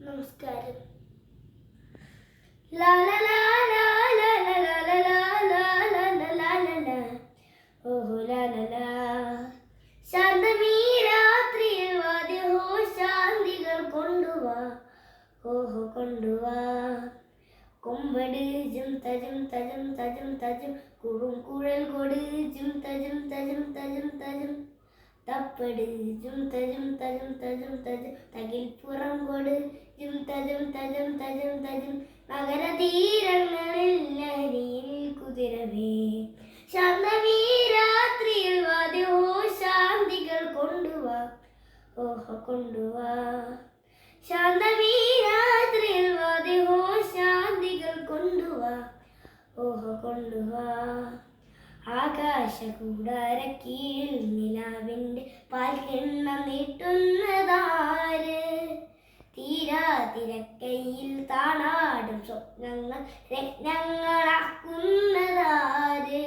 നമസ്കാരം. ലാ ലാ ലാ ലാ ലാ ലാ ലാ ലാ ലാ ലാ ലാ ലാ ലാ ഓഹോ ലാ ലാ ലാ. ശാന്തമീ രാത്രിയിൽ വാദ്യമോ ശാന്തികൾ കൊണ്ടുവാ, ഓഹോ കൊണ്ടുവാ. കൊമ്പട് ജും തജും തജും തജും തജും കുറും കുഴൽ കൊട് ജും തജും തജും തജും തജും തപ്പട് ജും തജും തജും തജും തജും തകിൽ പുറം കൊട് ജും തജും തജും തജും തജും നഗരതീരങ്ങളിൽ ലഹരിയിൽ കുതിരവേ. ശാന്തമീ രാത്രിയിൽ വാദ്യമോ ശാന്തികൾ കൊണ്ടുവാ, ഓഹോ കൊണ്ടുവാ. ശാന്തമീ രാത്രിയിൽ വാദ്യമോ ശാന്തികൾ കൊണ്ടുവാ, ഓഹോ കൊണ്ടുവാ. ആകാശകൂടാരക്കീഴിൽ നിലാവിൻ്റെ പാൽക്കിണ്ണം നീട്ടുന്നതാര്? തീരാതിരക്കയിൽ താണാടും സ്വപ്നങ്ങൾ രത്നങ്ങളാക്കുന്നതാര്?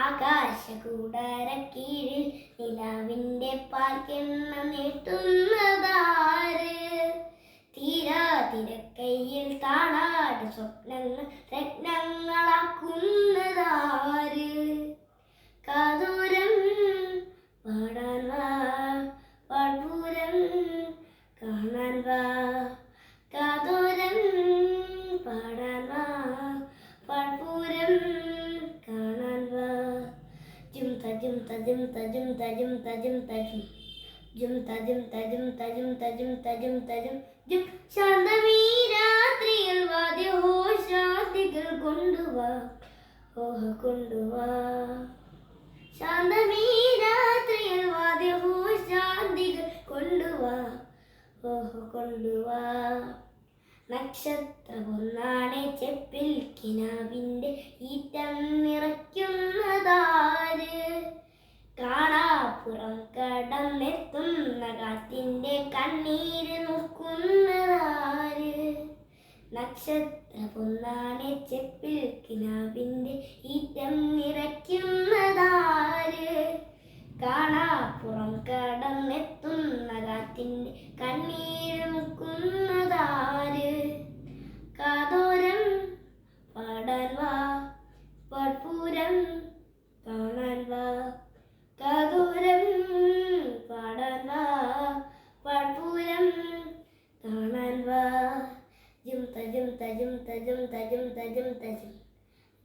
ആകാശകൂടാരക്കീഴിൽ നിലാവിൻ്റെ പാൽക്കിണ്ണം നീട്ടുന്നതാര്? തീരാതിരക്കയിൽ താണാടും സ്വപ്നങ്ങൾ രത്നങ്ങളാക്കുന്നതാര്? കാതോരം പാടാൻ വാ, പാഴ്പൂരം കാണാൻ വാ. കാതോരം പാടാൻ വാ, പാഴ്പൂരം കാണാൻ വാ. ജും തജും തജും തജും തജും തജും തജും ജും തജും തജും തജും തജും തജും തജും ജും. ശാന്തമീ രാത്രിയിൽ വാദ്യമോ ശാന്തികൾ കൊണ്ടുവാ, ഓഹോ കൊണ്ടുവാ. ശാന്തമീ രാത്രിയിൽ വാദ്യമോ ശാന്തികൾ കൊണ്ടുവാ, ഓഹോ കൊണ്ടുവാ. നക്ഷത്രമൊന്നാണെ ചെപ്പിൽ കിനാവിൻ്റെ ഈറ്റം നിറയ്ക്കുന്നതാര്? കാണാപ്പുറം കടന്നെത്തുന്ന കാറ്റിൻ്റെ കണ്ണീര് നോക്കുന്നതാര്? നക്ഷത്രമൊന്നാണെ ചെപ്പിൽ കിനാവിൻ്റെ ഈറ്റം നിറയ്ക്കുന്നതാര്? കാണാപ്പുറം കടന്നെത്തുന്ന കാറ്റിൻ്റെ കണ്ണീര് നോക്കുന്നതാര്? കാതോരം പാടാൻ വാ, പാഴ്പൂരം കാണാൻ വാ. കാതോരം പാടാൻ വാ, പാഴ്പൂരം കാണാൻ വാ. ജും തജും തജും തജും തജും തജും തജും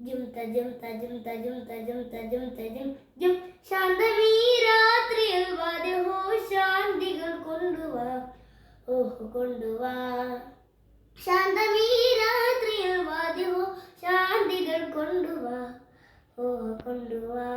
ജും തജും തജും തജും തജും തജും തജും ജും. ശാന്തമീ രാത്രിയിൽ വാദ്യമോ ശാന്തികൾ കൊണ്ടുവാ, ഓഹോ കൊണ്ടുവാ. ശാന്തമീ രാത്രിയിൽ വാദ്യമോ ശാന്തികൾ കൊണ്ടുവാ, ഓഹോ കൊണ്ടുവാ.